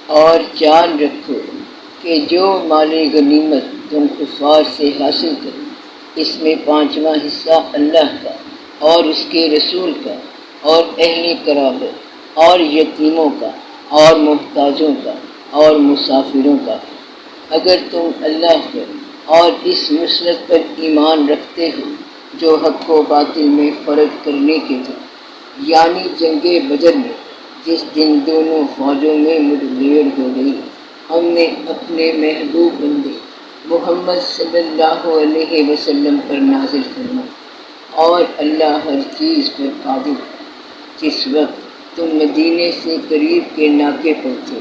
اور جان رکھو کہ جو مال غنیمت تم کفار سے حاصل کرو اس میں 5واں حصہ اللہ کا اور اس کے رسول کا اور اہل قرابت اور یتیموں کا اور محتاجوں کا اور مسافروں کا ہے۔ اگر تم اللہ پر اور اس نصرت پر ایمان رکھتے ہو جو حق و باطل میں فرق کرنے کے تھے، یعنی جنگ بدر میں جس دن دونوں فوجوں میں مٹبھیڑ ہو گئی، ہم نے اپنے محبوب بندے محمد صلی اللہ علیہ وسلم پر نازل فرمائی اور اللہ ہر چیز پر قادر ہے۔ جس وقت تم مدینے سے قریب کے ناکے پر تھے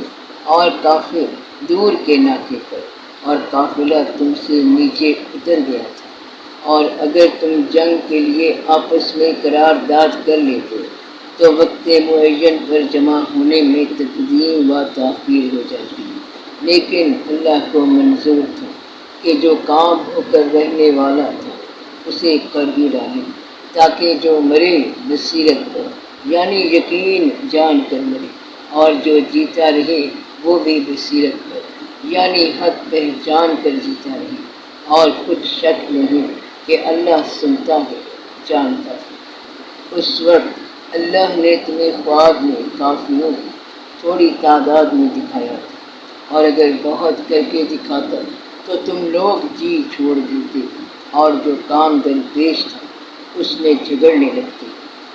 اور کافر دور کے ناکے پر، اور قافلہ تم سے نیچے اتر گیا تھا، اور اگر تم جنگ کے لیے آپس میں قرارداد کر لیتے تو وقت معین پر جمع ہونے میں تقدیم و تاخیر ہو جاتی، لیکن اللہ کو منظور تھا کہ جو کام ہو کر رہنے والا تھا اسے کر ہی ڈالیں، تاکہ جو مرے بصیرت پر یعنی یقین جان کر مرے، اور جو جیتا رہے وہ بھی بصیرت پر یعنی حق پہچان کر جیتا رہے، اور کچھ شک نہیں کہ اللہ سنتا ہے جانتا ہے۔ اس وقت اللہ نے تمہیں خواب میں کافروں کی تھوڑی تعداد میں دکھایا تھا، اور اگر بہت کر کے دکھاتا تو تم لوگ جی چھوڑ دیتے اور جو کام درپیش تھا اس میں جھگڑنے لگتے،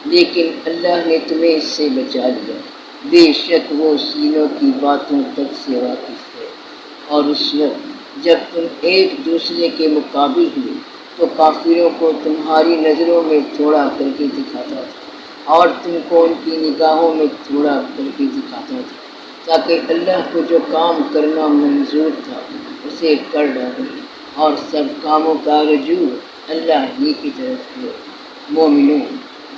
لیکن اللہ نے تمہیں اس سے بچا لیا، بے شک وہ سینوں کی باتوں تک سے واقف ہے۔ اور اس وقت جب تم ایک دوسرے کے مقابل ہوئے تو کافروں کو تمہاری نظروں میں تھوڑا کر کے دکھاتا تھا اور تم کو ان کی نگاہوں میں تھوڑا کر کے دکھاتا تھا، تاکہ اللہ کو جو کام کرنا منظور تھا اسے کر ڈالے، اور سب کاموں کا رجوع اللہ ہی کی طرف ہے۔ مومنوں،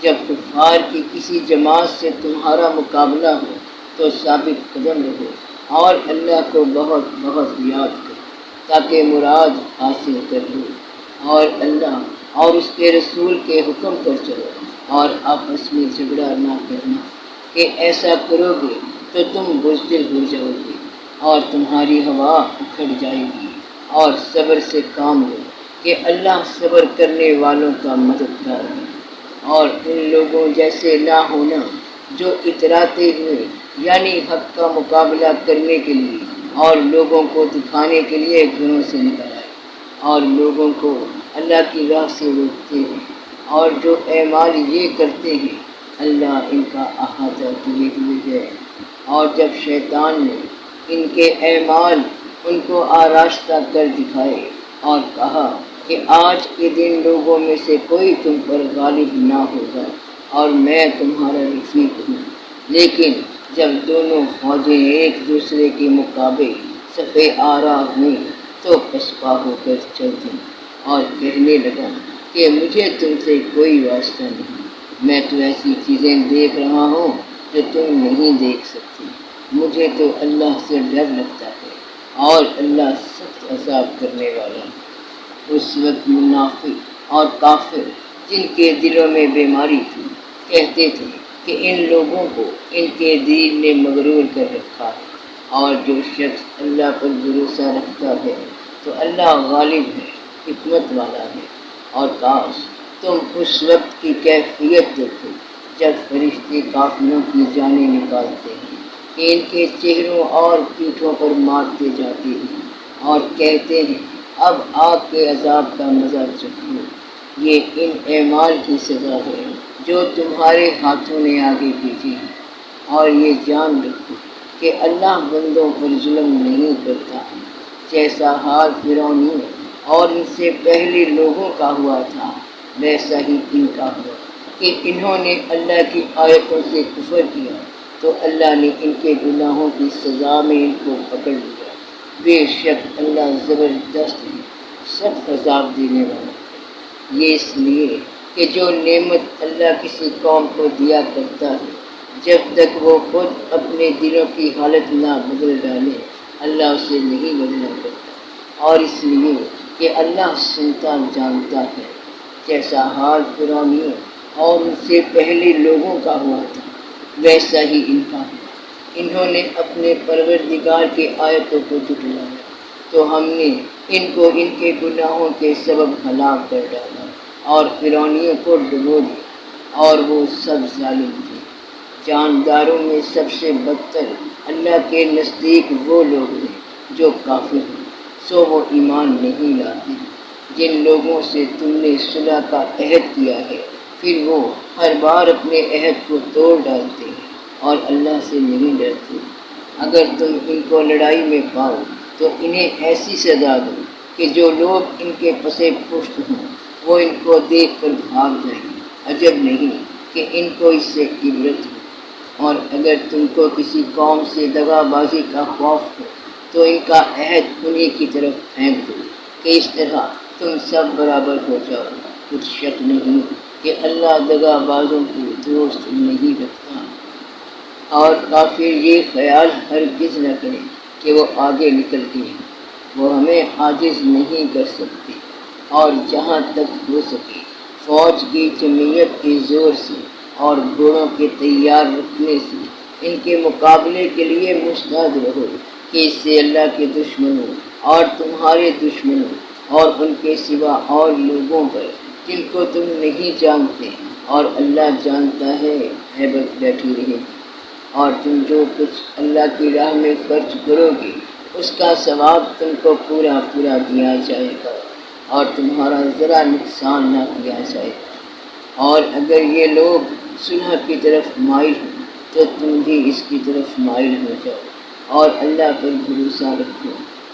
جب کفار کی کسی جماعت سے تمہارا مقابلہ ہو تو ثابت قدم رہو اور اللہ کو بہت بہت یاد کرو تاکہ مراد حاصل کر لو، اور اللہ اور اس کے رسول کے حکم پر چلو، اور آپس میں جھگڑا نہ کرنا، کہ ایسا کرو گے تو تم بزدل ہو جاؤ گے اور تمہاری ہوا اکھڑ جائے گی، اور صبر سے کام لو کہ اللہ صبر کرنے والوں کا مددگار ہے۔ اور ان لوگوں جیسے نہ ہونا جو اتراتے ہوئے یعنی حق کا مقابلہ کرنے کے لیے اور لوگوں کو دکھانے کے لیے گھروں سے نکل آئے اور لوگوں کو اللہ کی راہ سے روکتے ہیں، اور جو اعمال یہ کرتے ہیں اللہ ان کا احاطہ کیے ہوئے ہے۔ اور جب شیطان نے ان کے اعمال ان کو آراستہ کر دکھائے اور کہا کہ آج کے دن لوگوں میں سے کوئی تم پر غالب نہ ہوگا اور میں تمہارا رفیق ہوں، لیکن جب دونوں فوجیں ایک دوسرے کے مقابل صف آرا ہوئیں تو پسپا ہو کر چل دیں اور کہنے لگا کہ مجھے تم سے کوئی واسطہ نہیں، میں تو ایسی چیزیں دیکھ رہا ہوں جو تم نہیں دیکھ سکتی، مجھے تو اللہ سے ڈر لگتا ہے اور اللہ سخت عذاب کرنے والا ہے۔ اس وقت منافق اور کافر جن کے دلوں میں بیماری تھی کہتے تھے کہ ان لوگوں کو ان کے دین نے مغرور کر رکھا ہے، اور جو شخص اللہ پر بھروسہ رکھتا ہے تو اللہ غالب ہے، حکمت والا ہے۔ اور کاش تم اس وقت کی کیفیت دیکھو جب فرشتے کافروں کی جانیں نکالتے ہیں کہ ان کے چہروں اور پیٹھوں پر مارتے جاتے ہیں اور کہتے ہیں اب آگ کے عذاب کا مزہ چکھو، یہ ان اعمال کی سزا ہے جو تمہارے ہاتھوں نے آگے بھیجی ہیں، اور یہ جان رکھو کہ اللہ بندوں پر ظلم نہیں کرتا، جیسا حال فرعونیوں اور ان سے پہلے لوگوں کا ہوا تھا ویسا ہی ان کا ہوا، کہ انہوں نے اللہ کی آیتوں سے کفر کیا تو اللہ نے ان کے گناہوں کی سزا میں ان کو پکڑ لیا، بے شک اللہ زبردست ہے، سخت عذاب دینے والا ہے۔ یہ اس لیے کہ جو نعمت اللہ کسی قوم کو دیا کرتا ہے جب تک وہ خود اپنے دلوں کی حالت نہ بدل ڈالے اللہ اسے نہیں بدلا کرتا، اور اس لیے کہ اللہ سنتا جانتا ہے، جیسا حال فرعونیوں اور ان سے پہلے لوگوں کا ہوا تھا ویسا ہی ان کا ہوا، انہوں نے اپنے پروردگار کی آیتوں کو جھٹلایا تو ہم نے ان کو ان کے گناہوں کے سبب ہلاک کر ڈالا اور فرعونیوں کو ڈبو دیا اور وہ سب ظالم تھے۔ جانداروں میں سب سے بدتر اللہ کے نزدیک وہ لوگ ہیں جو کافر ہیں، سو وہ ایمان نہیں لاتے۔ جن لوگوں سے تم نے صلح کا عہد کیا ہے پھر وہ ہر بار اپنے عہد کو توڑ ڈالتے ہیں اور اللہ سے نہیں ڈرتے۔ اگر تم ان کو لڑائی میں پاؤ تو انہیں ایسی سزا دو کہ جو لوگ ان کے پسے پشت ہوں وہ ان کو دیکھ کر بھاگ جائیں۔ عجب نہیں کہ ان کو اس سے عبرت ہو۔ اور اگر تم کو کسی قوم سے دغا بازی کا خوف ہو تو ان کا عہد انہی کی طرف پھینک دو کہ اس طرح تم سب برابر ہو جاؤ۔ کچھ شک نہیں کہ اللہ دغا بازوں کو دوست نہیں رکھتا۔ اور کافر یہ خیال ہرگز نہ کریں کہ وہ آگے نکل گئے ہیں، وہ ہمیں عاجز نہیں کر سکتے۔ اور جہاں تک ہو سکے فوج کی جمعیت کے زور سے اور گھوڑوں کے تیار رکھنے سے ان کے مقابلے کے لیے مستعد رہو کہ اس سے اللہ کے دشمنوں اور تمہارے دشمنوں اور ان کے سوا اور لوگوں پر جن کو تم نہیں جانتے اور اللہ جانتا ہے ہیبت بیٹھی رہے گی۔ اور تم جو کچھ اللہ کی راہ میں خرچ کرو گے اس کا ثواب تم کو پورا پورا دیا جائے گا اور تمہارا ذرا نقصان نہ کیا جائے گا۔ اور اگر یہ لوگ صلح کی طرف مائل ہوں تو تم بھی اس کی طرف مائل ہو جاؤ اور اللہ پر بھروسہ رکھو۔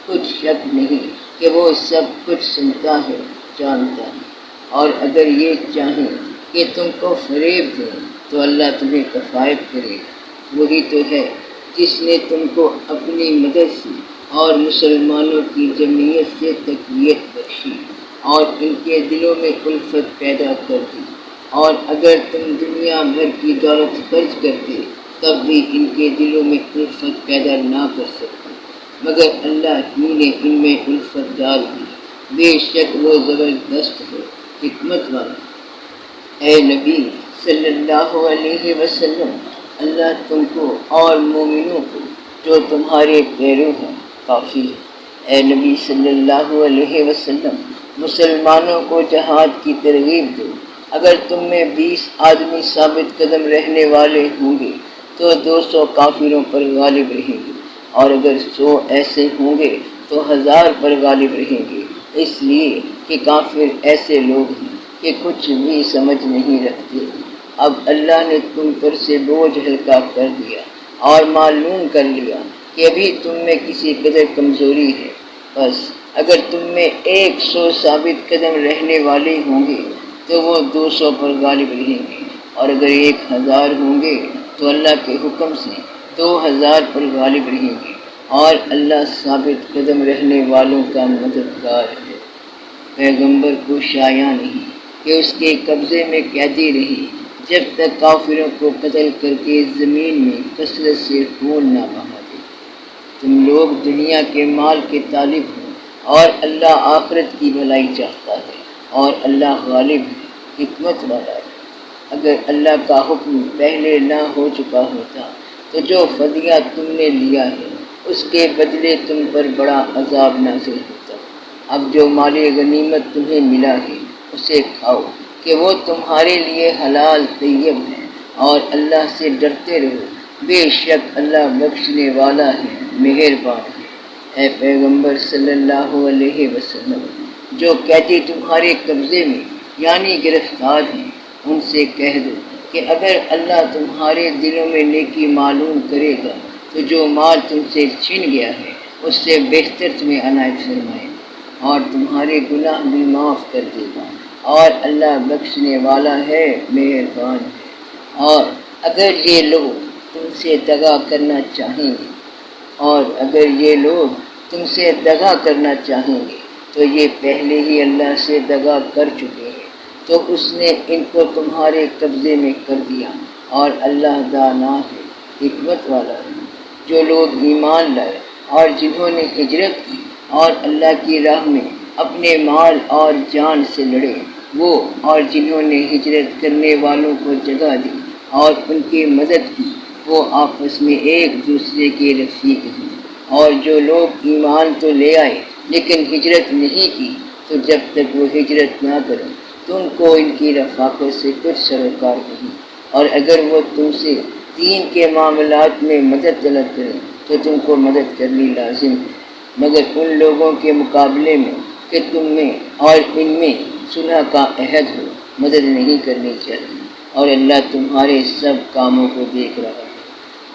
کچھ شک نہیں کہ وہ سب کچھ سنتا ہے، جانتا ہے۔ اور اگر یہ چاہیں کہ تم کو فریب دیں تو اللہ تمہیں کفایت کرے گا۔ وہی تو ہے جس نے تم کو اپنی مدد سے اور مسلمانوں کی جمعیت سے تقویت بخشی اور ان کے دلوں میں الفت پیدا کر دی۔ اور اگر تم دنیا بھر کی دولت خرچ کرتے تب بھی ان کے دلوں میں الفت پیدا نہ کر سکتے، مگر اللہ ہی نے ان میں الفت ڈال دی۔ بے شک وہ زبردست ہے، حکمت والا۔ اے نبی صلی اللہ علیہ وسلم، اللہ تم کو اور مومنوں کو جو تمہارے پیرو ہیں کافی ہے۔ اے نبی صلی اللہ علیہ وسلم، مسلمانوں کو جہاد کی ترغیب دو۔ اگر تم میں 20 آدمی ثابت قدم رہنے والے ہوں گے تو 200 کافروں پر غالب رہیں گے، اور اگر 100 ایسے ہوں گے تو 1000 پر غالب رہیں گے، اس لیے کہ کافر ایسے لوگ ہیں کہ کچھ بھی سمجھ نہیں رکھتے۔ اب اللہ نے تم پر سے بوجھ ہلکا کر دیا اور معلوم کر لیا کہ ابھی تم میں کسی قدر کمزوری ہے، بس اگر تم میں 100 ثابت قدم رہنے والے ہوں گے تو وہ 200 پر غالب رہیں گے، اور اگر 1000 ہوں گے تو اللہ کے حکم سے 2000 پر غالب رہیں گے، اور اللہ ثابت قدم رہنے والوں کا مددگار ہے۔ پیغمبر کو شایع نہیں کہ اس کے قبضے میں قیدی رہے جب تک کافروں کو قتل کر کے زمین میں کثرت سے خون نہ بہا دے۔ تم لوگ دنیا کے مال کے طالب ہو اور اللہ آخرت کی بھلائی چاہتا ہے، اور اللہ غالب ہے، حکمت والا ہے۔ اگر اللہ کا حکم پہلے نہ ہو چکا ہوتا تو جو فدیہ تم نے لیا ہے اس کے بدلے تم پر بڑا عذاب نازل ہوتا۔ اب جو مال غنیمت تمہیں ملا ہے اسے کھاؤ کہ وہ تمہارے لیے حلال طیب ہے، اور اللہ سے ڈرتے رہو، بے شک اللہ بخشنے والا ہے، مہربان ہے۔ اے پیغمبر صلی اللہ علیہ وسلم، جو قیدی تمہارے قبضے میں یعنی گرفتار ہیں ان سے کہہ دو کہ اگر اللہ تمہارے دلوں میں نیکی معلوم کرے گا تو جو مال تم سے چھن گیا ہے اس سے بہتر تمہیں عنایت فرمائے اور تمہارے گناہ بھی معاف کر دے گا، اور اللہ بخشنے والا ہے، مہربان ہے۔ اور اگر یہ لوگ تم سے دغا کرنا چاہیں گے تو یہ پہلے ہی اللہ سے دغا کر چکے ہیں، تو اس نے ان کو تمہارے قبضے میں کر دیا، اور اللہ دانا ہے، حکمت والا ہے۔ جو لوگ ایمان لائے اور جنہوں نے ہجرت کی اور اللہ کی راہ میں اپنے مال اور جان سے لڑے، وہ اور جنہوں نے ہجرت کرنے والوں کو جگہ دی اور ان کی مدد کی، وہ آپس میں ایک دوسرے کے رفیق ہیں۔ اور جو لوگ ایمان تو لے آئے لیکن ہجرت نہیں کی، تو جب تک وہ ہجرت نہ کریں تم کو ان کی رفاقت سے کچھ سروکار نہیں، اور اگر وہ تم سے دین کے معاملات میں مدد طلب کریں تو تم کو مدد کرنی لازم ہے، مگر ان لوگوں کے مقابلے میں کہ تم میں اور ان میں صلح کا عہد ہو مدد نہیں کرنی چاہیے، اور اللہ تمہارے سب کاموں کو دیکھ رہا ہے۔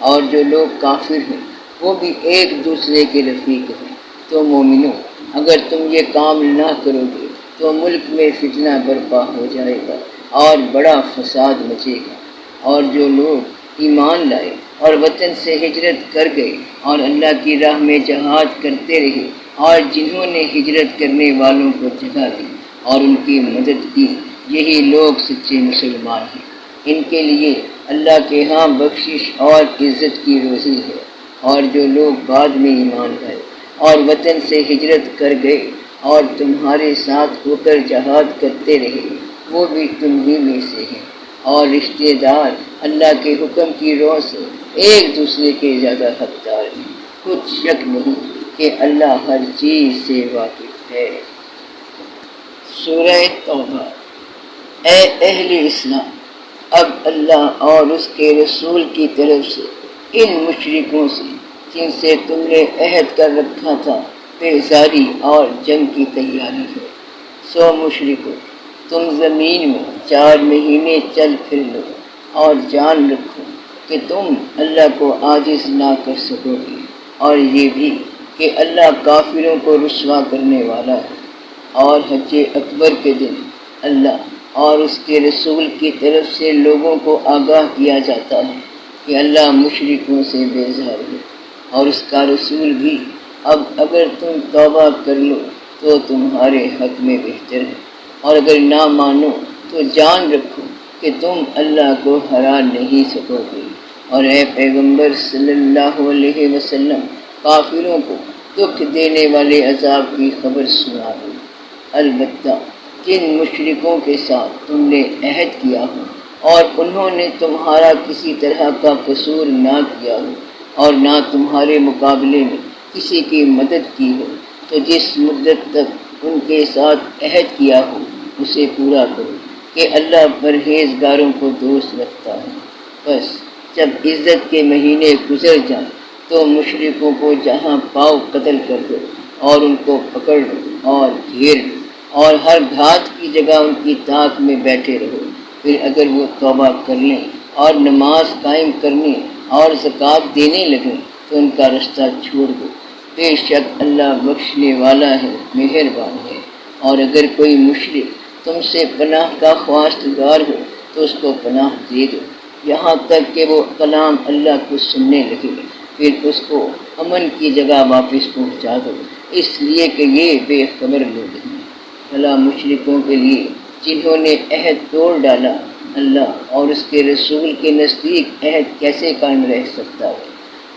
اور جو لوگ کافر ہیں وہ بھی ایک دوسرے کے رفیق ہیں۔ تو مومنوں، اگر تم یہ کام نہ کرو گے تو ملک میں فتنہ برپا ہو جائے گا اور بڑا فساد مچے گا۔ اور جو لوگ ایمان لائے اور وطن سے ہجرت کر گئے اور اللہ کی راہ میں جہاد کرتے رہے، اور جنہوں نے ہجرت کرنے والوں کو جگہ دی اور ان کی مدد کی، یہی لوگ سچے مسلمان ہیں۔ ان کے لیے اللہ کے ہاں بخشش اور عزت کی روزی ہے۔ اور جو لوگ بعد میں ایمان لائے اور وطن سے ہجرت کر گئے اور تمہارے ساتھ ہو کر جہاد کرتے رہے، وہ بھی تم ہی میں سے ہیں، اور رشتہ دار اللہ کے حکم کی رو سے ایک دوسرے کے زیادہ حقدار ہیں۔ کچھ شک نہیں کہ اللہ ہر چیز سے واقف ہے۔ سورہ توبہ۔ اے اہل اسلام، اب اللہ اور اس کے رسول کی طرف سے ان مشرکوں سے جن سے تم نے عہد کر رکھا تھا بیزاری اور جنگ کی تیاری ہے۔ سو مشرکو، تم زمین میں 4 مہینے چل پھر لو اور جان رکھو کہ تم اللہ کو عاجز نہ کر سکو گے، اور یہ بھی کہ اللہ کافروں کو رسوا کرنے والا ہے۔ اور حج اکبر کے دن اللہ اور اس کے رسول کی طرف سے لوگوں کو آگاہ کیا جاتا ہے کہ اللہ مشرکوں سے بیزار ہے، اور اس کا رسول بھی اب اگر تم توبہ کر لو تو تمہارے حق میں بہتر ہے، اور اگر نہ مانو تو جان رکھو کہ تم اللہ کو ہرا نہیں سکو گے۔ اور اے پیغمبر صلی اللہ علیہ وسلم، کافروں کو دکھ دینے والے عذاب کی خبر سنا دو۔ البتہ جن مشرکوں کے ساتھ تم نے عہد کیا ہو اور انہوں نے تمہارا کسی طرح کا قصور نہ کیا ہو اور نہ تمہارے مقابلے میں کسی کی مدد کی ہو، تو جس مدت تک ان کے ساتھ عہد کیا ہو اسے پورا کرو، کہ اللہ پرہیزگاروں کو دوست رکھتا ہے۔ بس جب عزت کے مہینے گزر جائیں تو مشرکوں کو جہاں پاؤ قتل کر دو اور ان کو پکڑ لو اور گھیر لو، اور ہر گھات کی جگہ ان کی طاق میں بیٹھے رہو۔ پھر اگر وہ توبہ کر لیں اور نماز قائم کرنے اور زکوٰۃ دینے لگیں تو ان کا رستہ چھوڑ دو، بے شک اللہ بخشنے والا ہے، مہربان ہے۔ اور اگر کوئی مشرک تم سے پناہ کا خواستگار ہو تو اس کو پناہ دے دو، یہاں تک کہ وہ کلام اللہ کو سننے لگے، پھر اس کو امن کی جگہ واپس پہنچا دو، اس لیے کہ یہ بے خبر لوگ ہیں۔ بھلا مشرکوں کے لیے جنہوں نے عہد توڑ ڈالا، اللہ اور اس کے رسول کے نزدیک عہد کیسے قائم رہ سکتا ہے؟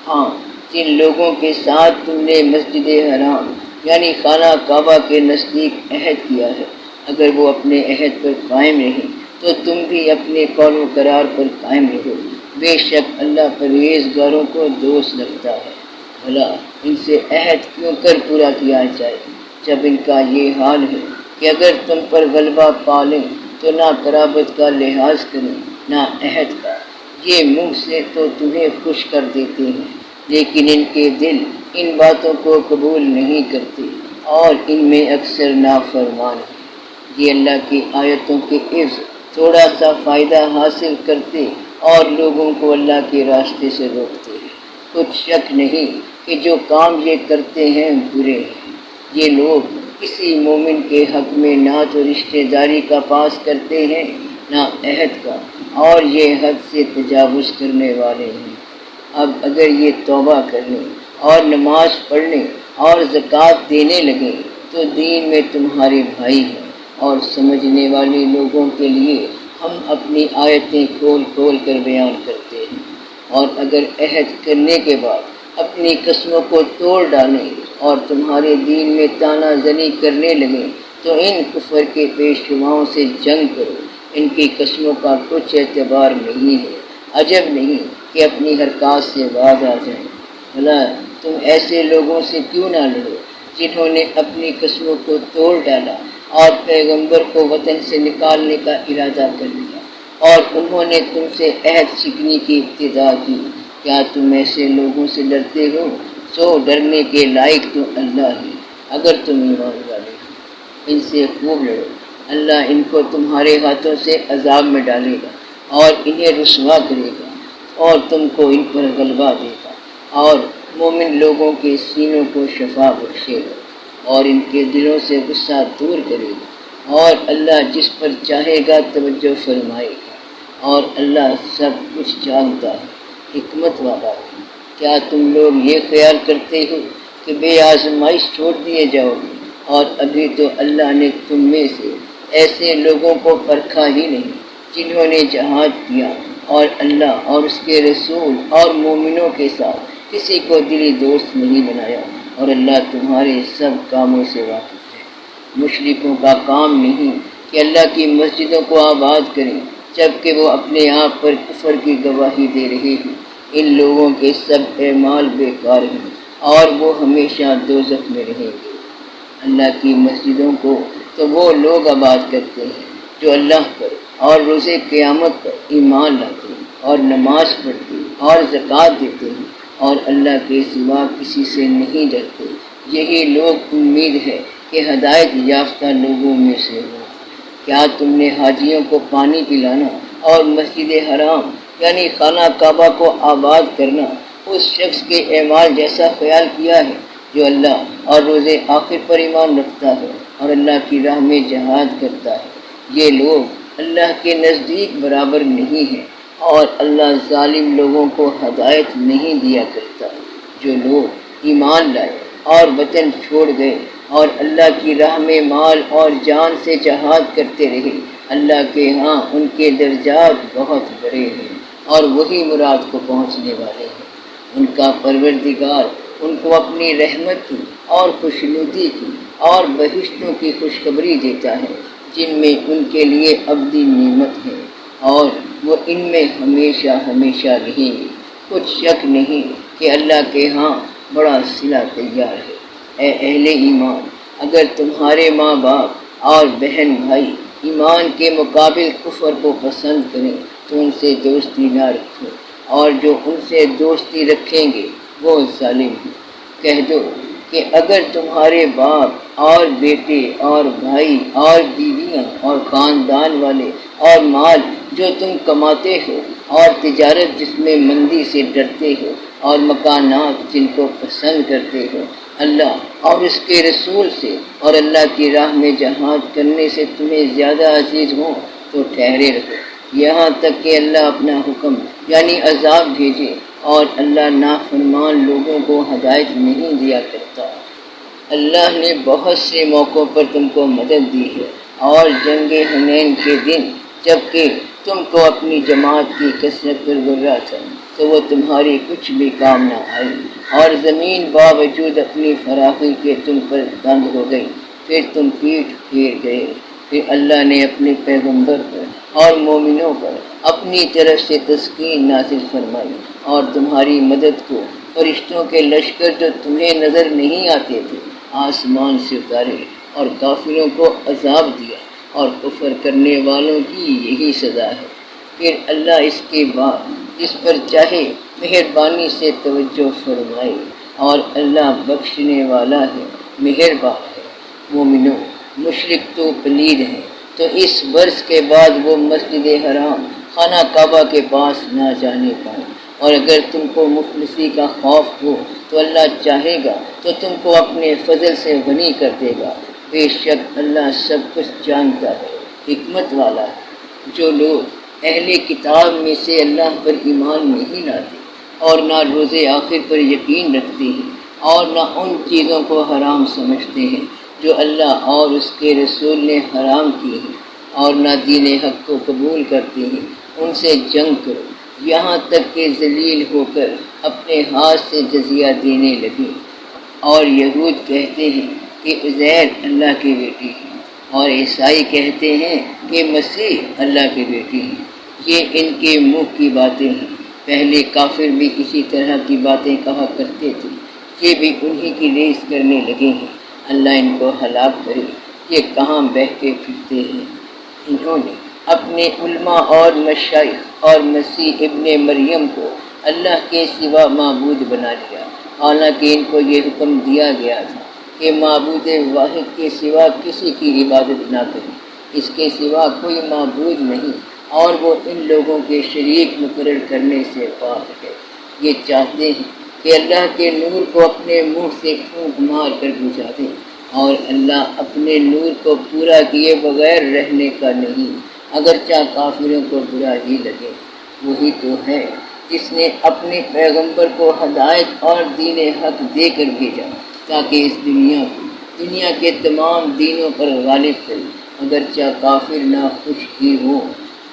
ہاں، جن لوگوں کے ساتھ تم نے مسجد حرام یعنی خانہ کعبہ کے نزدیک عہد کیا ہے، اگر وہ اپنے عہد پر قائم رہیں تو تم بھی اپنے قول و قرار پر قائم رہو، بے شک اللہ پرہیزگاروں کو دوست رکھتا ہے۔ بھلا ان سے عہد کیوں کر پورا کیا جائے جب ان کا یہ حال ہے کہ اگر تم پر غلبہ پا لیں تو نہ قرابت کا لحاظ کریں نہ عہد کا، یہ منہ سے تو تمہیں خوش کر دیتے ہیں لیکن ان کے دل ان باتوں کو قبول نہیں کرتے اور ان میں اکثر نافرمان ہیں۔ یہ اللہ کی آیتوں کے عوض تھوڑا سا فائدہ حاصل کرتے اور لوگوں کو اللہ کے راستے سے روکتے ہیں۔ کچھ شک نہیں کہ جو کام یہ کرتے ہیں برے ہیں۔ یہ لوگ کسی مومن کے حق میں نہ تو رشتہ داری کا پاس کرتے ہیں نہ عہد کا، اور یہ حد سے تجاوز کرنے والے ہیں۔ اب اگر یہ توبہ کرنے اور نماز پڑھنے اور زکوٰۃ دینے لگے تو دین میں تمہارے بھائی ہیں، اور سمجھنے والے لوگوں کے لیے ہم اپنی آیتیں کھول کھول کر بیان کرتے ہیں۔ اور اگر عہد کرنے کے بعد اپنی قسموں کو توڑ ڈالیں اور تمہارے دین میں طعنہ زنی کرنے لگیں تو ان کفر کے پیشواؤں سے جنگ کرو، ان کی قسموں کا کچھ اعتبار نہیں ہے۔ عجب نہیں کہ اپنی حرکات سے باز آ جائیں۔ بھلا تم ایسے لوگوں سے کیوں نہ لڑو جنہوں نے اپنی قسموں کو توڑ ڈالا اور پیغمبر کو وطن سے نکالنے کا ارادہ کر لیا، اور انہوں نے تم سے عہد شکنی کی ابتدا کی۔ کیا تم ایسے لوگوں سے ڈرتے ہو؟ سو ڈرنے کے لائق تو اللہ ہے اگر تم ایمان والے ہو۔ ان سے خوب لڑو، اللہ ان کو تمہارے ہاتھوں سے عذاب میں ڈالے گا اور انہیں رسوا کرے گا، اور تم کو ان پر غلبہ دے گا، اور مومن لوگوں کے سینوں کو شفا بخشے گا اور ان کے دلوں سے غصہ دور کرے گا، اور اللہ جس پر چاہے گا توجہ فرمائے گا، اور اللہ سب کچھ جانتا ہے، حکمت والا ہے۔ کیا تم لوگ یہ خیال کرتے ہو کہ بے آزمائش چھوڑ دیے جاؤ گے؟ اور ابھی تو اللہ نے تم میں سے ایسے لوگوں کو پرکھا ہی نہیں جنہوں نے جہاد کیا، اور اللہ اور اس کے رسول اور مومنوں کے ساتھ کسی کو دلی دوست نہیں بنایا، اور اللہ تمہارے سب کاموں سے واقف ہے۔ مشرکوں کا کام نہیں کہ اللہ کی مسجدوں کو آباد کریں جبکہ وہ اپنے آپ پر کفر کی گواہی دے رہے ہیں۔ ان لوگوں کے سب اعمال بیکار ہیں اور وہ ہمیشہ دوزخ میں رہیں گے۔ اللہ کی مسجدوں کو تو وہ لوگ آباد کرتے ہیں جو اللہ پر اور روز قیامت پر ایمان لاتے ہیں اور نماز پڑھتے ہیں اور زکوٰۃ دیتے ہیں اور اللہ کے سوا کسی سے نہیں ڈرتے۔ یہی لوگ امید ہے کہ ہدایت یافتہ لوگوں میں سے ہوں۔ کیا تم نے حاجیوں کو پانی پلانا اور مسجد حرام یعنی خانہ کعبہ کو آباد کرنا اس شخص کے اعمال جیسا خیال کیا ہے جو اللہ اور روز آخر پر ایمان رکھتا ہے اور اللہ کی راہ میں جہاد کرتا ہے؟ یہ لوگ اللہ کے نزدیک برابر نہیں ہیں، اور اللہ ظالم لوگوں کو ہدایت نہیں دیا کرتا۔ جو لوگ ایمان لائے اور وطن چھوڑ گئے اور اللہ کی راہ میں مال اور جان سے جہاد کرتے رہے، اللہ کے ہاں ان کے درجات بہت بڑے ہیں اور وہی مراد کو پہنچنے والے ہیں۔ ان کا پروردگار ان کو اپنی رحمت کی اور خوشنودی کی اور بہشتوں کی خوشخبری دیتا ہے جن میں ان کے لیے ابدی نعمت ہے، اور وہ ان میں ہمیشہ ہمیشہ رہیں گے۔ کچھ شک نہیں کہ اللہ کے ہاں بڑا صلہ تیار ہے۔ اے اہل ایمان، اگر تمہارے ماں باپ اور بہن بھائی ایمان کے مقابل کفر کو پسند کریں تو ان سے دوستی نہ رکھو، اور جو ان سے دوستی رکھیں گے وہ ظالم ہیں۔ کہہ دو کہ اگر تمہارے باپ اور بیٹے اور بھائی اور بیویاں اور خاندان والے اور مال جو تم کماتے ہو اور تجارت جس میں مندی سے ڈرتے ہو اور مکانات جن کو پسند کرتے ہو اللہ اور اس کے رسول سے اور اللہ کی راہ میں جہاد کرنے سے تمہیں زیادہ عزیز ہوں تو ٹھہرے رہو یہاں تک کہ اللہ اپنا حکم یعنی عذاب بھیجے، اور اللہ نافرمان لوگوں کو ہدایت نہیں دیا کرتا۔ اللہ نے بہت سے موقعوں پر تم کو مدد دی ہے، اور جنگ حنین کے دن جبکہ تم کو اپنی جماعت کی کثرت پر غرہ تھا تو وہ تمہاری کچھ بھی کام نہ آئی، اور زمین باوجود اپنی فراخی کے تم پر تنگ ہو گئی، پھر تم پیٹھ پھیر گئے۔ پھر اللہ نے اپنے پیغمبر پر اور مومنوں پر اپنی طرف سے تسکین نازل فرمائی، اور تمہاری مدد کو فرشتوں کے لشکر جو تمہیں نظر نہیں آتے تھے آسمان سے اتارے، اور کافروں کو عذاب دیا، اور کفر کرنے والوں کی یہی سزا ہے۔ پھر اللہ اس کے بعد جس پر چاہے مہربانی سے توجہ فرمائے، اور اللہ بخشنے والا ہے، مہربان ہے۔ مومنوں، مشرک تو پلید ہیں تو اس برس کے بعد وہ مسجد حرام خانہ کعبہ کے پاس نہ جانے پائیں، اور اگر تم کو مفلسی کا خوف ہو تو اللہ چاہے گا تو تم کو اپنے فضل سے غنی کر دے گا، بے شک اللہ سب کچھ جانتا ہے، حکمت والا ہے۔ جو لوگ اہل کتاب میں سے اللہ پر ایمان نہیں لاتے اور نہ روز آخر پر یقین رکھتے ہیں اور نہ ان چیزوں کو حرام سمجھتے ہیں جو اللہ اور اس کے رسول نے حرام کی ہیں، اور نہ دین حق کو قبول کرتے ہیں، ان سے جنگ کرو یہاں تک کہ ذلیل ہو کر اپنے ہاتھ سے جزیہ دینے لگے۔ اور یہود کہتے ہیں کہ عزیر اللہ کی بیٹی ہے، اور عیسائی کہتے ہیں کہ مسیح اللہ کی بیٹی ہے۔ یہ ان کے منہ کی باتیں ہیں، پہلے کافر بھی اسی طرح کی باتیں کہا کرتے تھے، یہ بھی انہی کی ریس کرنے لگے ہیں۔ اللہ ان کو ہلاک کرے، یہ کہاں بہکے پھرتے ہیں۔ انہوں نے اپنے علماء اور مشائخ اور مسیح ابن مریم کو اللہ کے سوا معبود بنا لیا، حالانکہ ان کو یہ حکم دیا گیا تھا کہ معبود واحد کے سوا کسی کی عبادت نہ کریں، اس کے سوا کوئی معبود نہیں، اور وہ ان لوگوں کے شریک مقرر کرنے سے پاک ہے۔ یہ چاہتے ہیں کہ اللہ کے نور کو اپنے منہ سے پھونک مار کر بجھا دیں، اور اللہ اپنے نور کو پورا کیے بغیر رہنے کا نہیں، اگرچہ کافروں کو برا ہی لگے۔ وہی تو ہے جس نے اپنے پیغمبر کو ہدایت اور دین حق دے کر بھیجا تاکہ اس دنیا کو دنیا کے تمام دینوں پر غالب کرے، اگرچہ کافر ناخوش ہی ہوں۔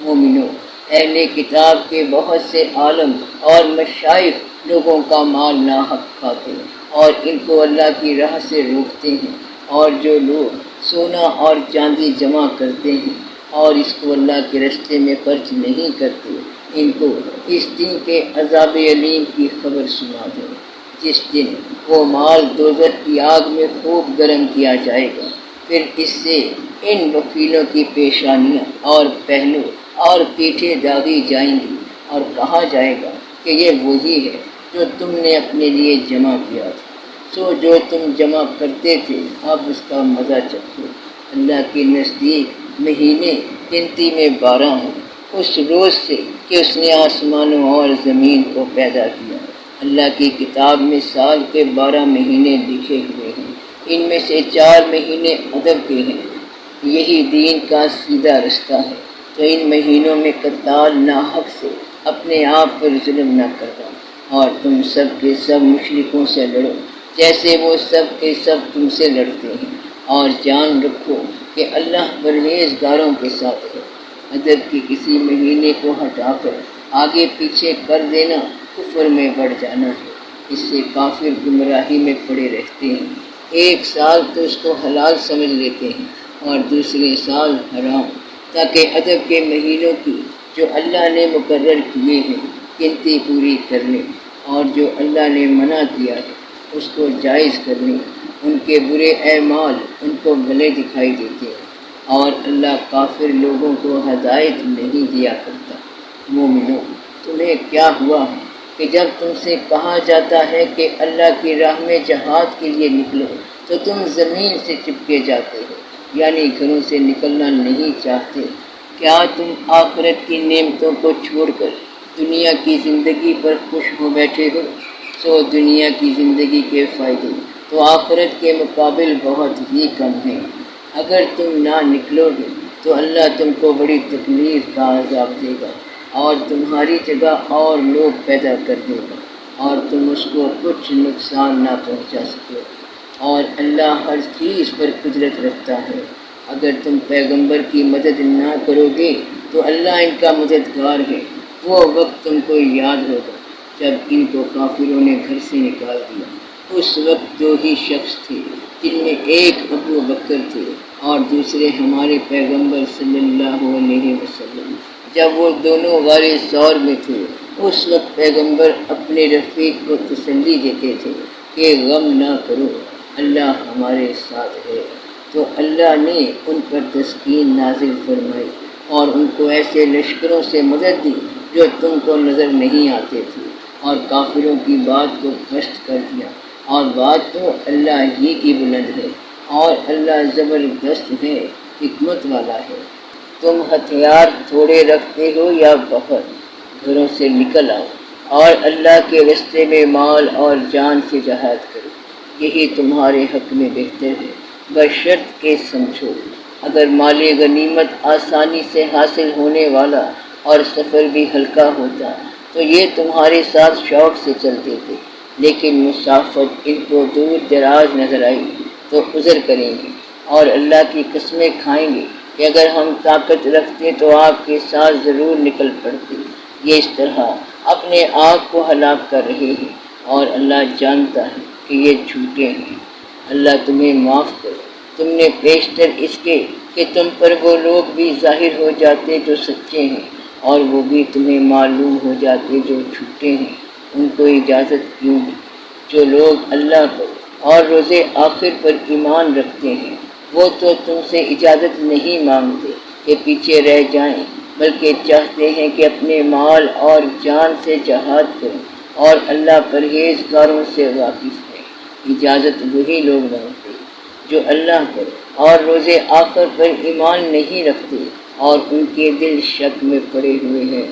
مومنوں، اہل کتاب کے بہت سے عالم اور مشائخ لوگوں کا مال ناحق کھاتے اور ان کو اللہ کی راہ سے روکتے ہیں، اور جو لوگ سونا اور چاندی جمع کرتے ہیں اور اس کو اللہ کے راستے میں خرچ نہیں کرتے، ان کو اس دن کے عذاب علیم کی خبر سنا دو، جس دن وہ مال دوزخ کی آگ میں خوب گرم کیا جائے گا، پھر اس سے ان وکیلوں کی پیشانیاں اور پہلو اور پیٹھیں داغی جائیں گی، اور کہا جائے گا کہ یہ وہی ہے جو تم نے اپنے لیے جمع کیا تھا، سو جو تم جمع کرتے تھے اب اس کا مزہ چکھو۔ اللہ کے نزدیک مہینے گنتی میں 12 ہیں، اس روز سے کہ اس نے آسمانوں اور زمین کو پیدا کیا۔ اللہ کی کتاب میں سال کے 12 مہینے لکھے ہوئے ہیں، ان میں سے 4 مہینے ادب کے ہیں۔ یہی دین کا سیدھا رستہ ہے، تو ان مہینوں میں قتال ناحق سے اپنے آپ پر ظلم نہ کرنا، اور تم سب کے سب مشرکوں سے لڑو جیسے وہ سب کے سب تم سے لڑتے ہیں، اور جان رکھو کہ اللہ پرہیزگاروں کے ساتھ ہے۔ ادب کے کسی مہینے کو ہٹا کر آگے پیچھے کر دینا کفر میں بڑھ جانا ہے، اس سے کافر گمراہی میں پڑے رہتے ہیں۔ ایک سال تو اس کو حلال سمجھ لیتے ہیں اور دوسرے سال حرام، تاکہ ادب کے مہینوں کی جو اللہ نے مقرر کیے ہیں گنتی پوری کر لیں، اور جو اللہ نے منع کیا ہے اس کو جائز کر لیں۔ ان کے برے اعمال ان کو بھلے دکھائی دیتے ہیں، اور اللہ کافر لوگوں کو ہدایت نہیں دیا کرتا۔ مومنوں، تمہیں کیا ہوا ہے کہ جب تم سے کہا جاتا ہے کہ اللہ کی راہ میں جہاد کے لیے نکلو تو تم زمین سے چپکے جاتے ہو، یعنی گھروں سے نکلنا نہیں چاہتے؟ کیا تم آخرت کی نعمتوں کو چھوڑ کر دنیا کی زندگی پر خوش ہو بیٹھے ہو؟ سو دنیا کی زندگی کے فائدے تو آخرت کے مقابل بہت ہی کم ہیں۔ اگر تم نہ نکلو گے تو اللہ تم کو بڑی تکلیف کا عذاب دے گا، اور تمہاری جگہ اور لوگ پیدا کر دے گا، اور تم اس کو کچھ نقصان نہ پہنچا سکو، اور اللہ ہر چیز پر قدرت رکھتا ہے۔ اگر تم پیغمبر کی مدد نہ کرو گے تو اللہ ان کا مددگار ہے۔ وہ وقت تم کو یاد ہوگا جب ان کو کافروں نے گھر سے نکال دیا۔ اس وقت 2 ہی شخص تھے، جن میں ایک ابو بکر تھے اور دوسرے ہمارے پیغمبر صلی اللہ علیہ وسلم۔ جب وہ دونوں غار ثور میں تھے، اس وقت پیغمبر اپنے رفیق کو تسلی دیتے تھے کہ غم نہ کرو، اللہ ہمارے ساتھ ہے۔ تو اللہ نے ان پر تسکین نازل فرمائی اور ان کو ایسے لشکروں سے مدد دی جو تم کو نظر نہیں آتے تھے، اور کافروں کی بات کو پست کر دیا، اور بات تو اللہ ہی کی بلند ہے، اور اللہ زبردست ہے، حکمت والا ہے۔ تم ہتھیار تھوڑے رکھتے ہو یا بہت، گھروں سے نکل آؤ اور اللہ کے راستے میں مال اور جان سے جہاد کرو، یہی تمہارے حق میں بہتر ہے، بشرط کہ سمجھو۔ اگر مال غنیمت آسانی سے حاصل ہونے والا اور سفر بھی ہلکا ہوتا تو یہ تمہارے ساتھ شوق سے چلتے تھے، لیکن مسافت ان کو دور دراز نظر آئی تو عذر کریں گے، اور اللہ کی قسمیں کھائیں گے کہ اگر ہم طاقت رکھتے تو آپ کے ساتھ ضرور نکل پڑتے۔ یہ اس طرح اپنے آپ کو ہلاک کر رہے ہیں، اور اللہ جانتا ہے کہ یہ جھوٹے ہیں۔ اللہ تمہیں معاف کرے، تم نے بیشتر اس کے کہ تم پر وہ لوگ بھی ظاہر ہو جاتے جو سچے ہیں، اور وہ بھی تمہیں معلوم ہو جاتے جو چھٹے ہیں ان کو اجازت کیوں دی۔ جو لوگ اللہ پر اور روز آخر پر ایمان رکھتے ہیں وہ تو تم سے اجازت نہیں مانگتے کہ پیچھے رہ جائیں، بلکہ چاہتے ہیں کہ اپنے مال اور جان سے جہاد کریں، اور اللہ پرہیزگاروں سے واقف ہے۔ اجازت وہی لوگ مانگتے جو اللہ پر اور روز آخر پر ایمان نہیں رکھتے اور ان کے دل شک میں پڑے ہوئے ہیں،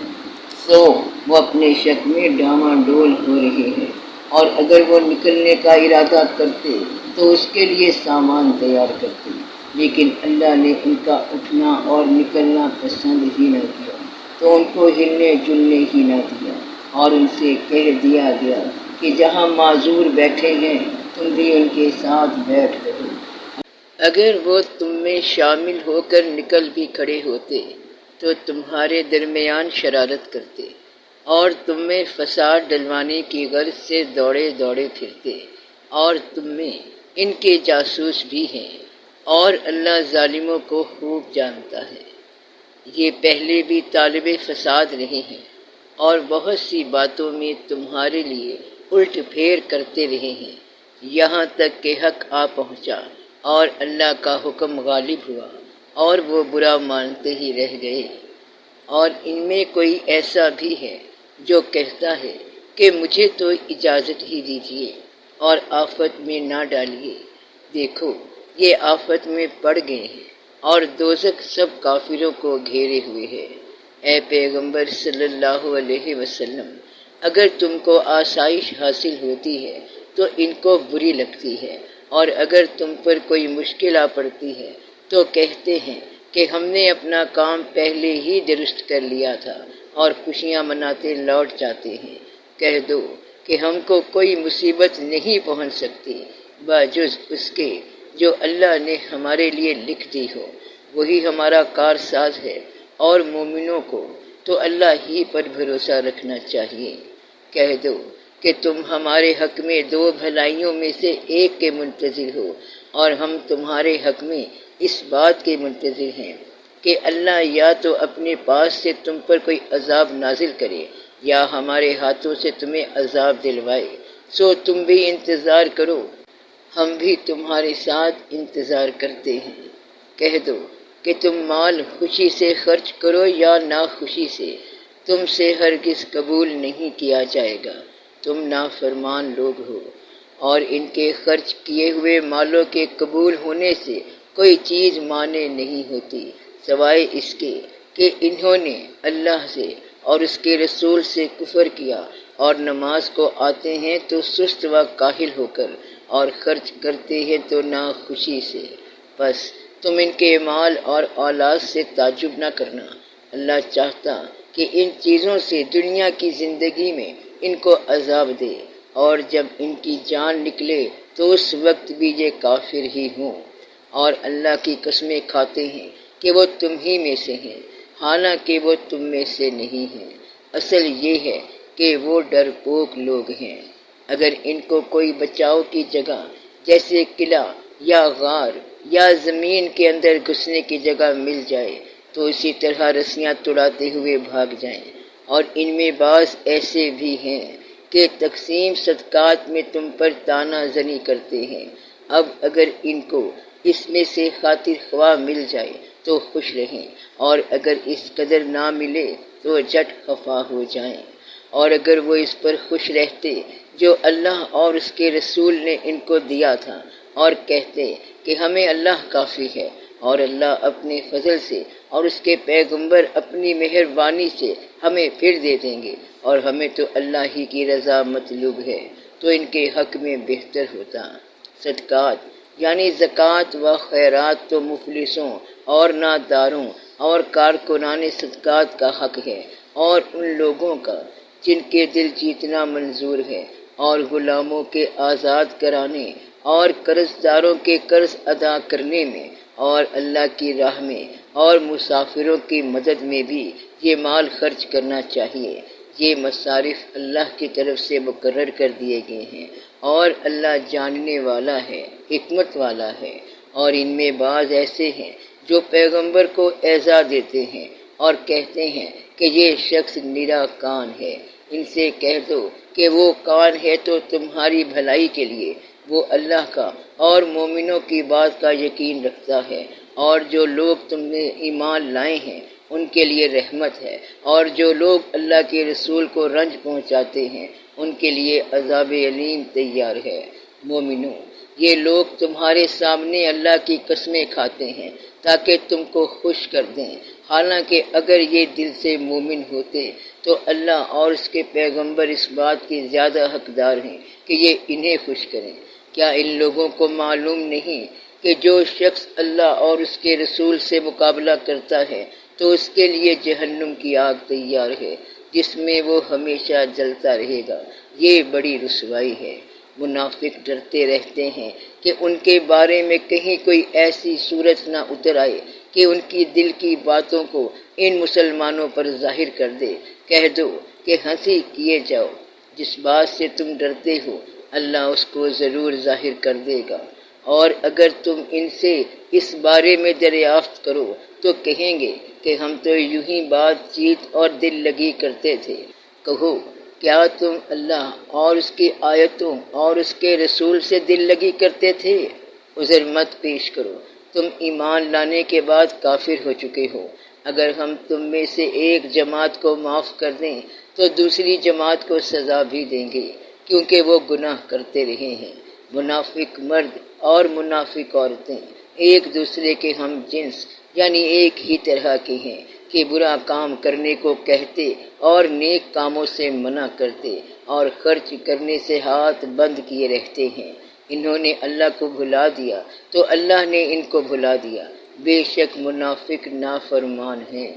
سو وہ اپنے شک میں ڈاواں ڈول ہو رہے ہیں۔ اور اگر وہ نکلنے کا ارادہ کرتے تو اس کے لیے سامان تیار کرتے، لیکن اللہ نے ان کا اٹھنا اور نکلنا پسند ہی نہ کیا، تو ان کو ہلنے جلنے ہی نہ دیا، اور ان سے کہہ دیا گیا کہ جہاں معذور بیٹھے ہیں تم بھی ان کے ساتھ بیٹھ رہو۔ اگر وہ تم میں شامل ہو کر نکل بھی کھڑے ہوتے تو تمہارے درمیان شرارت کرتے اور تم میں فساد ڈلوانے کی غرض سے دوڑے دوڑے پھرتے، اور تم میں ان کے جاسوس بھی ہیں، اور اللہ ظالموں کو خوب جانتا ہے۔ یہ پہلے بھی طالب فساد رہے ہیں اور بہت سی باتوں میں تمہارے لیے الٹ پھیر کرتے رہے ہیں، یہاں تک کہ حق آ پہنچا اور اللہ کا حکم غالب ہوا اور وہ برا مانتے ہی رہ گئے۔ اور ان میں کوئی ایسا بھی ہے جو کہتا ہے کہ مجھے تو اجازت ہی دیجیے اور آفت میں نہ ڈالیے۔ دیکھو یہ آفت میں پڑ گئے ہیں اور دوزخ سب کافروں کو گھیرے ہوئے ہے۔ اے پیغمبر صلی اللہ علیہ وسلم، اگر تم کو آسائش حاصل ہوتی ہے تو ان کو بری لگتی ہے، اور اگر تم پر کوئی مشکل آ پڑتی ہے تو کہتے ہیں کہ ہم نے اپنا کام پہلے ہی درست کر لیا تھا اور خوشیاں مناتے لوٹ جاتے ہیں۔ کہہ دو کہ ہم کو کوئی مصیبت نہیں پہنچ سکتی بجز اس کے جو اللہ نے ہمارے لیے لکھ دی ہو، وہی ہمارا کارساز ہے، اور مومنوں کو تو اللہ ہی پر بھروسہ رکھنا چاہیے۔ کہہ دو کہ تم ہمارے حق میں دو بھلائیوں میں سے ایک کے منتظر ہو، اور ہم تمہارے حق میں اس بات کے منتظر ہیں کہ اللہ یا تو اپنے پاس سے تم پر کوئی عذاب نازل کرے یا ہمارے ہاتھوں سے تمہیں عذاب دلوائے، سو تم بھی انتظار کرو، ہم بھی تمہارے ساتھ انتظار کرتے ہیں۔ کہہ دو کہ تم مال خوشی سے خرچ کرو یا ناخوشی سے، تم سے ہرگز قبول نہیں کیا جائے گا، تم نافرمان لوگ ہو۔ اور ان کے خرچ کیے ہوئے مالوں کے قبول ہونے سے کوئی چیز مانے نہیں ہوتی سوائے اس کے کہ انہوں نے اللہ سے اور اس کے رسول سے کفر کیا، اور نماز کو آتے ہیں تو سست و کاہل ہو کر، اور خرچ کرتے ہیں تو ناخوشی سے۔ بس تم ان کے مال اور اولاد سے تعجب نہ کرنا، اللہ چاہتا کہ ان چیزوں سے دنیا کی زندگی میں ان کو عذاب دے، اور جب ان کی جان نکلے تو اس وقت بھی یہ کافر ہی ہوں، اور اللہ کی قسمیں کھاتے ہیں کہ وہ تم ہی میں سے ہیں، حالانکہ وہ تم میں سے نہیں ہیں۔ اصل یہ ہے کہ وہ ڈرپوک لوگ ہیں۔ اگر ان کو کوئی بچاؤ کی جگہ جیسے قلعہ یا غار یا زمین کے اندر گھسنے کی جگہ مل جائے تو اسی طرح رسیاں توڑاتے ہوئے بھاگ جائیں۔ اور ان میں بعض ایسے بھی ہیں کہ تقسیم صدقات میں تم پر طعنہ زنی کرتے ہیں۔ اب اگر ان کو اس میں سے خاطر خواہ مل جائے تو خوش رہیں، اور اگر اس قدر نہ ملے تو جھٹ خفا ہو جائیں۔ اور اگر وہ اس پر خوش رہتے جو اللہ اور اس کے رسول نے ان کو دیا تھا، اور کہتے کہ ہمیں اللہ کافی ہے، اور اللہ اپنے فضل سے اور اس کے پیغمبر اپنی مہربانی سے ہمیں پھر دے دیں گے، اور ہمیں تو اللہ ہی کی رضا مطلوب ہے، تو ان کے حق میں بہتر ہوتا۔ صدقات یعنی زکوٰۃ و خیرات تو مفلسوں اور ناداروں اور کارکنان صدقات کا حق ہے، اور ان لوگوں کا جن کے دل جیتنا منظور ہے، اور غلاموں کے آزاد کرانے اور قرض داروں کے قرض ادا کرنے میں، اور اللہ کی راہ میں اور مسافروں کی مدد میں بھی یہ مال خرچ کرنا چاہیے۔ یہ مصارف اللہ کی طرف سے مقرر کر دیے گئے ہیں، اور اللہ جاننے والا ہے، حکمت والا ہے۔ اور ان میں بعض ایسے ہیں جو پیغمبر کو ایذا دیتے ہیں اور کہتے ہیں کہ یہ شخص نرا کان ہے۔ ان سے کہہ دو کہ وہ کان ہے تو تمہاری بھلائی کے لیے، وہ اللہ کا اور مومنوں کی بات کا یقین رکھتا ہے، اور جو لوگ تم نے ایمان لائے ہیں ان کے لیے رحمت ہے، اور جو لوگ اللہ کے رسول کو رنج پہنچاتے ہیں ان کے لیے عذاب علیم تیار ہے۔ مومنوں، یہ لوگ تمہارے سامنے اللہ کی قسمیں کھاتے ہیں تاکہ تم کو خوش کر دیں، حالانکہ اگر یہ دل سے مومن ہوتے تو اللہ اور اس کے پیغمبر اس بات کے زیادہ حقدار ہیں کہ یہ انہیں خوش کریں۔ کیا ان لوگوں کو معلوم نہیں کہ جو شخص اللہ اور اس کے رسول سے مقابلہ کرتا ہے تو اس کے لیے جہنم کی آگ تیار ہے، جس میں وہ ہمیشہ جلتا رہے گا، یہ بڑی رسوائی ہے۔ منافق ڈرتے رہتے ہیں کہ ان کے بارے میں کہیں کوئی ایسی صورت نہ اتر آئے کہ ان کی دل کی باتوں کو ان مسلمانوں پر ظاہر کر دے۔ کہہ دو کہ ہنسی کیے جاؤ، جس بات سے تم ڈرتے ہو اللہ اس کو ضرور ظاہر کر دے گا، اور اگر تم ان سے اس بارے میں دریافت کرو تو کہیں گے کہ ہم تو یوں ہی بات چیت اور دل لگی کرتے تھے۔ کہو، کیا تم اللہ اور اس کی آیتوں اور اس کے رسول سے دل لگی کرتے تھے؟ عذر مت پیش کرو، تم ایمان لانے کے بعد کافر ہو چکے ہو۔ اگر ہم تم میں سے ایک جماعت کو معاف کر دیں تو دوسری جماعت کو سزا بھی دیں گے، کیونکہ وہ گناہ کرتے رہے ہیں۔ منافق مرد اور منافق عورتیں ایک دوسرے کے ہم جنس یعنی ایک ہی طرح کے ہیں کہ برا کام کرنے کو کہتے اور نیک کاموں سے منع کرتے اور خرچ کرنے سے ہاتھ بند کیے رہتے ہیں۔ انہوں نے اللہ کو بھلا دیا تو اللہ نے ان کو بھلا دیا، بے شک منافق نافرمان ہیں۔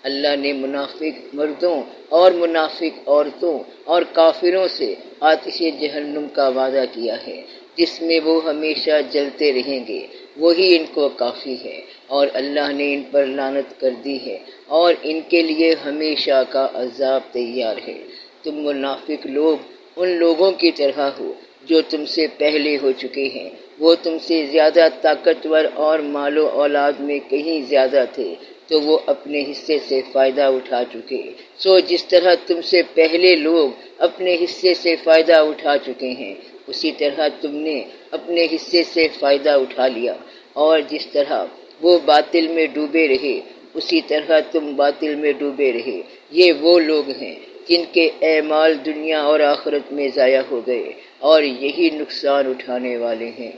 اللہ نے منافق مردوں اور منافق عورتوں اور کافروں سے آتش جہنم کا وعدہ کیا ہے، جس میں وہ ہمیشہ جلتے رہیں گے، وہی ان کو کافی ہے، اور اللہ نے ان پر لعنت کر دی ہے اور ان کے لیے ہمیشہ کا عذاب تیار ہے۔ تم منافق لوگ ان لوگوں کی طرح ہو جو تم سے پہلے ہو چکے ہیں، وہ تم سے زیادہ طاقتور اور مال و اولاد میں کہیں زیادہ تھے تو وہ اپنے حصے سے فائدہ اٹھا چکے، سو جس طرح تم سے پہلے لوگ اپنے حصے سے فائدہ اٹھا چکے ہیں اسی طرح تم نے اپنے حصے سے فائدہ اٹھا لیا، اور جس طرح وہ باطل میں ڈوبے رہے اسی طرح تم باطل میں ڈوبے رہے۔ یہ وہ لوگ ہیں جن کے اعمال دنیا اور آخرت میں ضائع ہو گئے اور یہی نقصان اٹھانے والے ہیں۔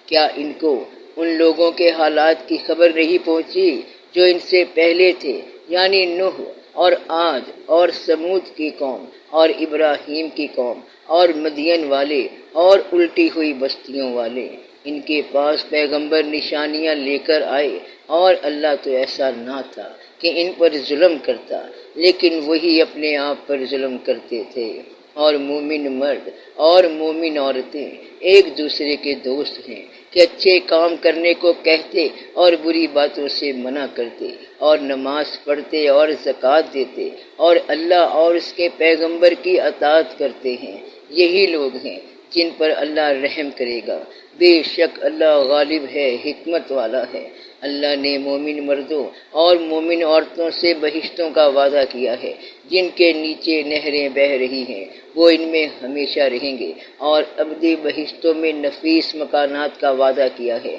کیا ان کو ان لوگوں کے حالات کی خبر نہیں پہنچی جو ان سے پہلے تھے، یعنی نوح اور عاد اور سمود کی قوم اور ابراہیم کی قوم اور مدین والے اور الٹی ہوئی بستیوں والے؟ ان کے پاس پیغمبر نشانیاں لے کر آئے اور اللہ تو ایسا نہ تھا کہ ان پر ظلم کرتا، لیکن وہی اپنے آپ پر ظلم کرتے تھے۔ اور مومن مرد اور مومن عورتیں ایک دوسرے کے دوست ہیں کہ اچھے کام کرنے کو کہتے اور بری باتوں سے منع کرتے اور نماز پڑھتے اور زکوٰۃ دیتے اور اللہ اور اس کے پیغمبر کی اطاعت کرتے ہیں۔ یہی لوگ ہیں جن پر اللہ رحم کرے گا، بے شک اللہ غالب ہے، حکمت والا ہے۔ اللہ نے مومن مردوں اور مومن عورتوں سے بہشتوں کا وعدہ کیا ہے جن کے نیچے نہریں بہہ رہی ہیں، وہ ان میں ہمیشہ رہیں گے، اور ابدی بہشتوں میں نفیس مکانات کا وعدہ کیا ہے،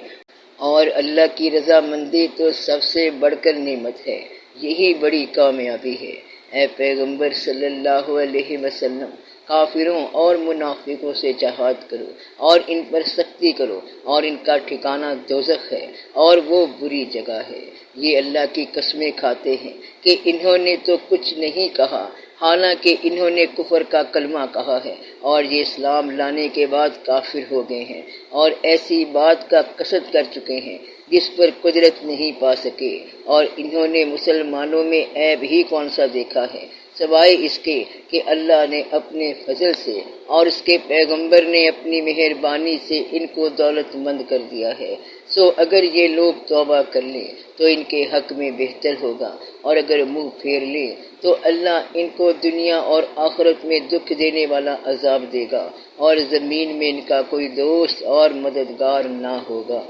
اور اللہ کی رضامندی تو سب سے بڑھ کر نعمت ہے، یہی بڑی کامیابی ہے۔ اے پیغمبر صلی اللہ علیہ وسلم، کافروں اور منافقوں سے جہاد کرو اور ان پر سختی کرو، اور ان کا ٹھکانہ دوزخ ہے اور وہ بری جگہ ہے۔ یہ اللہ کی قسمیں کھاتے ہیں کہ انہوں نے تو کچھ نہیں کہا، حالانکہ انہوں نے کفر کا کلمہ کہا ہے اور یہ اسلام لانے کے بعد کافر ہو گئے ہیں اور ایسی بات کا قصد کر چکے ہیں جس پر قدرت نہیں پا سکے، اور انہوں نے مسلمانوں میں عیب ہی کون سا دیکھا ہے سوائے اس کے کہ اللہ نے اپنے فضل سے اور اس کے پیغمبر نے اپنی مہربانی سے ان کو دولت مند کر دیا ہے۔ سو اگر یہ لوگ توبہ کر لیں تو ان کے حق میں بہتر ہوگا، اور اگر منہ پھیر لیں تو اللہ ان کو دنیا اور آخرت میں دکھ دینے والا عذاب دے گا، اور زمین میں ان کا کوئی دوست اور مددگار نہ ہوگا۔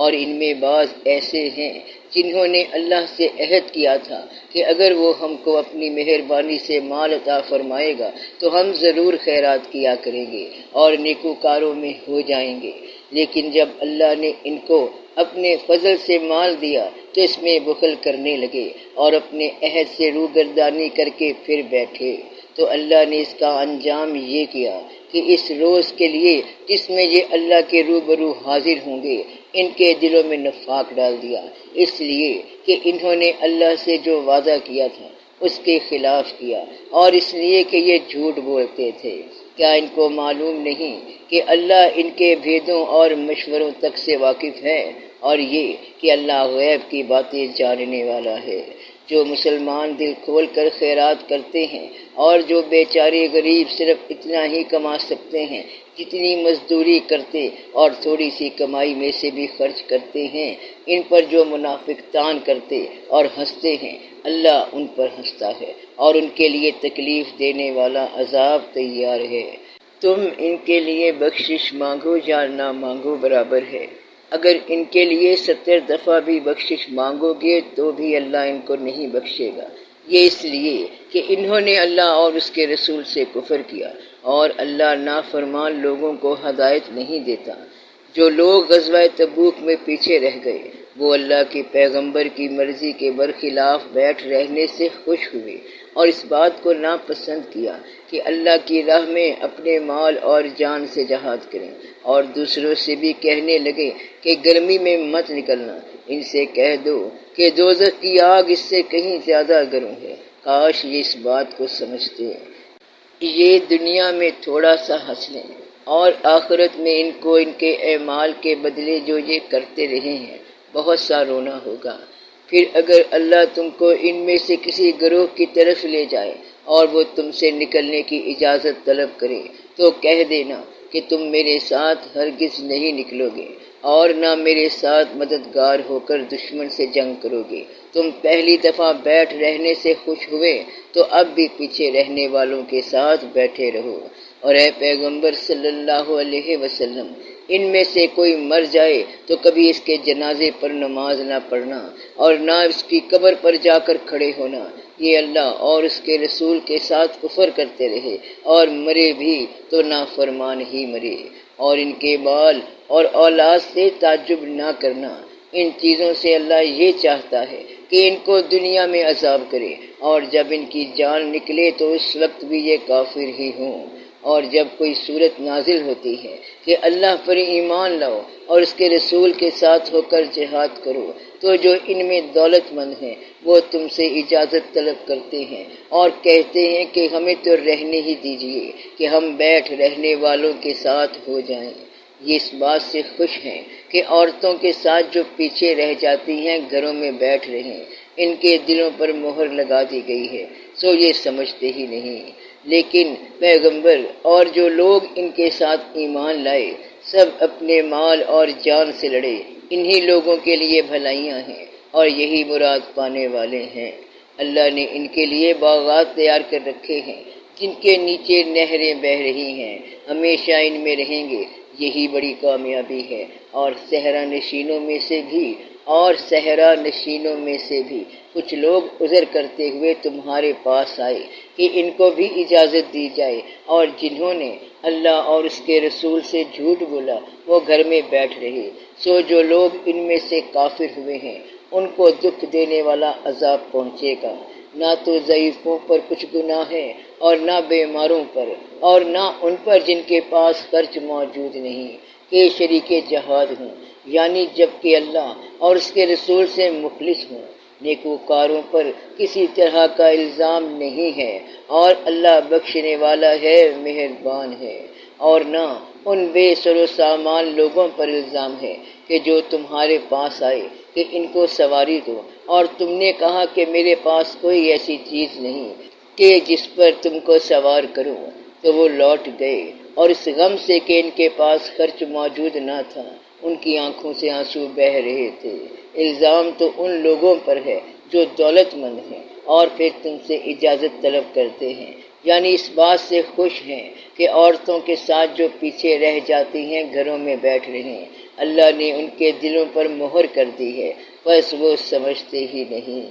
اور ان میں بعض ایسے ہیں جنہوں نے اللہ سے عہد کیا تھا کہ اگر وہ ہم کو اپنی مہربانی سے مال عطا فرمائے گا تو ہم ضرور خیرات کیا کریں گے اور نیکوکاروں میں ہو جائیں گے، لیکن جب اللہ نے ان کو اپنے فضل سے مال دیا تو اس میں بخل کرنے لگے اور اپنے عہد سے روگردانی کر کے پھر بیٹھے، تو اللہ نے اس کا انجام یہ کیا کہ اس روز کے لیے جس میں یہ اللہ کے روبرو حاضر ہوں گے ان کے دلوں میں نفاق ڈال دیا، اس لیے کہ انہوں نے اللہ سے جو وعدہ کیا تھا اس کے خلاف کیا، اور اس لیے کہ یہ جھوٹ بولتے تھے۔ کیا ان کو معلوم نہیں کہ اللہ ان کے بھیدوں اور مشوروں تک سے واقف ہے، اور یہ کہ اللہ غیب کی باتیں جاننے والا ہے۔ جو مسلمان دل کھول کر خیرات کرتے ہیں اور جو بیچارے غریب صرف اتنا ہی کما سکتے ہیں جتنی مزدوری کرتے اور تھوڑی سی کمائی میں سے بھی خرچ کرتے ہیں، ان پر جو منافق تان کرتے اور ہنستے ہیں اللہ ان پر ہنستا ہے، اور ان کے لیے تکلیف دینے والا عذاب تیار ہے۔ تم ان کے لیے بخشش مانگو یا نہ مانگو برابر ہے، اگر ان کے لیے 70 دفعہ بھی بخشش مانگو گے تو بھی اللہ ان کو نہیں بخشے گا، یہ اس لیے کہ انہوں نے اللہ اور اس کے رسول سے کفر کیا، اور اللہ نافرمان لوگوں کو ہدایت نہیں دیتا۔ جو لوگ غزوہ تبوک میں پیچھے رہ گئے وہ اللہ کے پیغمبر کی مرضی کے برخلاف بیٹھ رہنے سے خوش ہوئے اور اس بات کو ناپسند کیا کہ اللہ کی راہ میں اپنے مال اور جان سے جہاد کریں، اور دوسروں سے بھی کہنے لگے کہ گرمی میں مت نکلنا، ان سے کہہ دو کہ دوزخ کی آگ اس سے کہیں زیادہ گرم ہے، کاش یہ اس بات کو سمجھتے۔ یہ دنیا میں تھوڑا سا ہنس لیں اور آخرت میں ان کو ان کے اعمال کے بدلے جو یہ کرتے رہے ہیں بہت سا رونا ہوگا۔ پھر اگر اللہ تم کو ان میں سے کسی گروہ کی طرف لے جائے اور وہ تم سے نکلنے کی اجازت طلب کرے تو کہہ دینا کہ تم میرے ساتھ ہرگز نہیں نکلو گے اور نہ میرے ساتھ مددگار ہو کر دشمن سے جنگ کرو گے۔ تم پہلی دفعہ بیٹھ رہنے سے خوش ہوئے تو اب بھی پیچھے رہنے والوں کے ساتھ بیٹھے رہو، اور اے پیغمبر صلی اللہ علیہ وسلم، ان میں سے کوئی مر جائے تو کبھی اس کے جنازے پر نماز نہ پڑھنا اور نہ اس کی قبر پر جا کر کھڑے ہونا، یہ اللہ اور اس کے رسول کے ساتھ کفر کرتے رہے اور مرے بھی تو نافرمان ہی مرے۔ اور ان کے بال اور اولاد سے تعجب نہ کرنا، ان چیزوں سے اللہ یہ چاہتا ہے کہ ان کو دنیا میں عذاب کرے، اور جب ان کی جان نکلے تو اس وقت بھی یہ کافر ہی ہوں۔ اور جب کوئی صورت نازل ہوتی ہے کہ اللہ پر ایمان لاؤ اور اس کے رسول کے ساتھ ہو کر جہاد کرو، تو جو ان میں دولت مند ہیں وہ تم سے اجازت طلب کرتے ہیں اور کہتے ہیں کہ ہمیں تو رہنے ہی دیجیے کہ ہم بیٹھ رہنے والوں کے ساتھ ہو جائیں۔ یہ اس بات سے خوش ہیں کہ عورتوں کے ساتھ جو پیچھے رہ جاتی ہیں گھروں میں بیٹھ رہیں، ان کے دلوں پر مہر لگا دی گئی ہے، سو یہ سمجھتے ہی نہیں۔ لیکن پیغمبر اور جو لوگ ان کے ساتھ ایمان لائے سب اپنے مال اور جان سے لڑے، انہی لوگوں کے لیے بھلائیاں ہیں اور یہی مراد پانے والے ہیں۔ اللہ نے ان کے لیے باغات تیار کر رکھے ہیں جن کے نیچے نہریں بہہ رہی ہیں، ہمیشہ ان میں رہیں گے، یہی بڑی کامیابی ہے۔ اور صحرا نشینوں میں سے بھی کچھ لوگ عذر کرتے ہوئے تمہارے پاس آئے کہ ان کو بھی اجازت دی جائے، اور جنہوں نے اللہ اور اس کے رسول سے جھوٹ بولا وہ گھر میں بیٹھ رہے۔ سو جو لوگ ان میں سے کافر ہوئے ہیں ان کو دکھ دینے والا عذاب پہنچے گا، نہ تو ضعیفوں پر کچھ گناہ ہے اور نہ بیماروں پر، اور نہ ان پر جن کے پاس خرچ موجود نہیں کہ شریک جہاد ہوں، یعنی جب کہ اللہ اور اس کے رسول سے مخلص ہوں۔ نیکوکاروں پر کسی طرح کا الزام نہیں ہے، اور اللہ بخشنے والا ہے، مہربان ہے۔ اور نہ ان بے سر و سامان لوگوں پر الزام ہے کہ جو تمہارے پاس آئے کہ ان کو سواری دو، اور تم نے کہا کہ میرے پاس کوئی ایسی چیز نہیں کہ جس پر تم کو سوار کروں، تو وہ لوٹ گئے اور اس غم سے کہ ان کے پاس خرچ موجود نہ تھا، ان کی آنکھوں سے آنسو بہہ رہے تھے۔ الزام تو ان لوگوں پر ہے جو دولت مند ہیں اور پھر تم سے اجازت طلب کرتے ہیں، یعنی اس بات سے خوش ہیں کہ عورتوں کے ساتھ جو پیچھے رہ جاتی ہیں گھروں میں بیٹھ رہے ہیں۔ اللہ نے ان کے دلوں پر مہر کر دی ہے، بس وہ سمجھتے ہی نہیں۔